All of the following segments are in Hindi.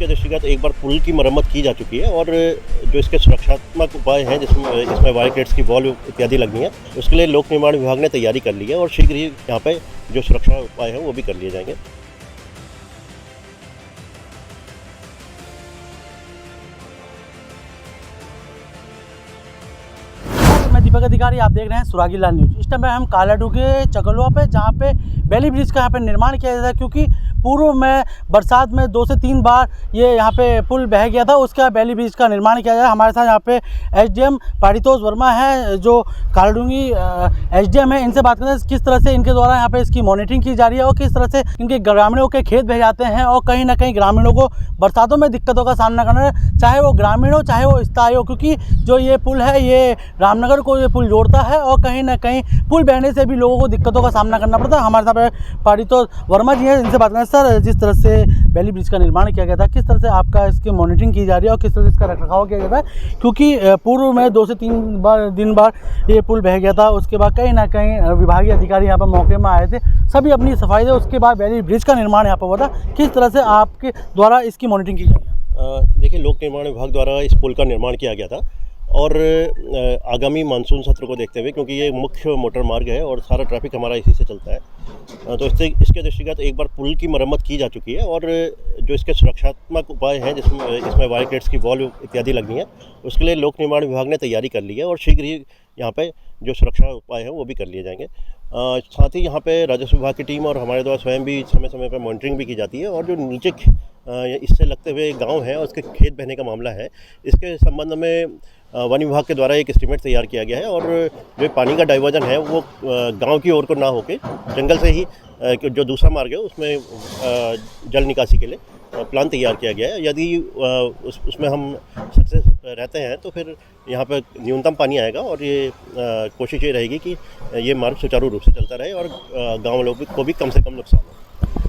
इसके दृष्टिगत एक बार पुल की मरम्मत की जा चुकी है और जो इसके सुरक्षात्मक उपाय हैं जिसमें वायर गेट्स की वॉल इत्यादि लगनी है, उसके लिए लोक निर्माण विभाग ने तैयारी कर ली है और शीघ्र ही यहाँ पे जो सुरक्षा उपाय हैं वो भी कर लिए जाएंगे। मैं दीपक अधिकारी, आप देख रहे हैं सुरागी लाल न्यूज। इस टाइम हम कालाडू के चकलुआ पे, जहाँ पे बेली ब्रिज का यहाँ पे निर्माण किया जाता है, क्योंकि पूर्व में बरसात में 2 से 3 बार ये यहाँ पे पुल बह गया था। उसका बेली ब्रिज का निर्माण किया जाए। हमारे साथ यहाँ पे एसडीएम पारितोष वर्मा है, जो कालाडूंगी एसडीएम है। इनसे बात करते हैं किस तरह से इनके द्वारा यहाँ पे इसकी मॉनिटरिंग की जा रही है और किस तरह से इनके ग्रामीणों के खेत बह जाते हैं और कहीं ना कहीं ग्रामीणों को बरसातों में दिक्कतों का सामना करना है, चाहे वो ग्रामीण हो चाहे वो स्थायी हो, क्योंकि जो ये पुल है ये रामनगर को ये पुल जोड़ता है और कहीं ना कहीं पुल बहने से भी लोगों को दिक्कतों का सामना करना पड़ता है। हमारे साथ पारितोष वर्मा जी हैं, इनसे बात करें। सर, जिस तरह से बेली ब्रिज का निर्माण किया गया था, किस तरह से आपका इसकी मॉनिटरिंग की जा रही है और किस तरह से इसका रखरखाव किया जाता है, क्योंकि पूर्व में 2 से 3 बार ये पुल बह गया था। उसके बाद कहीं ना कहीं विभागीय अधिकारी यहाँ पर मौके में आए थे, सभी अपनी सफाई थे। उसके बाद बेली ब्रिज का निर्माण यहाँ पर हुआ था। किस तरह से आपके द्वारा इसकी मॉनिटरिंग की जा रही है? देखिए, लोक निर्माण विभाग द्वारा इस पुल का निर्माण किया गया था और आगामी मानसून सत्र को देखते हुए, क्योंकि ये मुख्य मोटर मार्ग है और सारा ट्रैफिक हमारा इसी से चलता है, तो इसके दृष्टिगत एक बार पुल की मरम्मत की जा चुकी है और जो इसके सुरक्षात्मक उपाय हैं जिसमें वायर गेट्स की वॉल इत्यादि लगनी है, उसके लिए लोक निर्माण विभाग ने तैयारी कर ली है और शीघ्र ही यहाँ पे जो सुरक्षा उपाय हैं वो भी कर लिए जाएंगे। साथ ही यहाँ पे राजस्व विभाग की टीम और हमारे द्वारा स्वयं भी समय समय पर मॉनिटरिंग भी की जाती है और जो नीचे इससे लगते हुए गांव है और उसके खेत बहने का मामला है, इसके संबंध में वन विभाग के द्वारा एक एस्टीमेट तैयार किया गया है और जो पानी का डाइवर्जन है वो गांव की ओर को ना होके जंगल से ही जो दूसरा मार्ग है उसमें जल निकासी के लिए प्लान तैयार किया गया है। यदि उसमें हम सक्सेस रहते हैं तो फिर यहाँ पर न्यूनतम पानी आएगा और ये कोशिश ये रहेगी कि ये मार्ग सुचारू रूप से चलता रहे और गाँव लोगों को भी कम से कम नुकसान हो।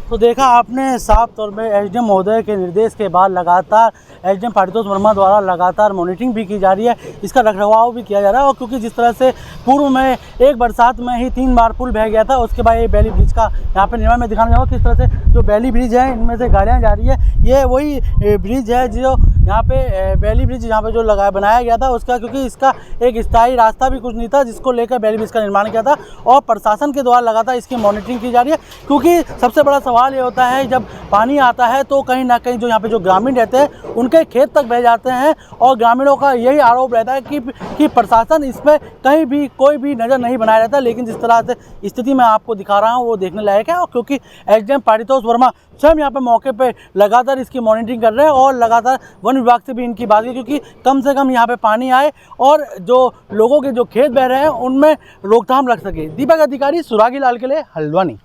तो देखा आपने साफ तौर पे एसडीएम महोदय के निर्देश के बाद लगातार एसडीएम पारितोष वर्मा द्वारा लगातार मॉनिटरिंग भी की जा रही है, इसका रखरखाव भी किया जा रहा है। और क्योंकि जिस तरह से पूर्व में एक बरसात में ही 3 बार पुल बह गया था, उसके बाद ये बेली ब्रिज का यहाँ पे निर्माण में दिखाना चाहूँगा किस तरह से जो बेली ब्रिज है इनमें से गाड़ियाँ जा रही है। ये वही ब्रिज है जो यहाँ पे बेली ब्रिज यहाँ पे जो बनाया गया था उसका, क्योंकि इसका एक स्थायी रास्ता भी कुछ नहीं था, जिसको लेकर बेली ब्रिज का निर्माण किया था और प्रशासन के द्वारा लगातार इसकी मॉनिटरिंग की जा रही है। क्योंकि सबसे बड़ा सवाल ये होता है, जब पानी आता है तो कहीं ना कहीं जो यहाँ पे जो ग्रामीण रहते हैं उनके खेत तक बह जाते हैं और ग्रामीणों का यही आरोप रहता है कि प्रशासन इस पर कहीं भी कोई भी नज़र नहीं बनाया रहता। लेकिन जिस तरह से स्थिति मैं आपको दिखा रहा हूँ वो देखने लायक है, और क्योंकि एसडीएम पारितोष वर्मा स्वयं यहाँ पे मौके पे लगातार इसकी मॉनिटरिंग कर रहे हैं और लगातार वन विभाग से भी इनकी बात की, क्योंकि कम से कम यहाँ पे पानी आए और जो लोगों के जो खेत बह रहे हैं उनमें रोकथाम रख सके। दीपक अधिकारी, सुरागी लाल के लिए, हल्द्वानी।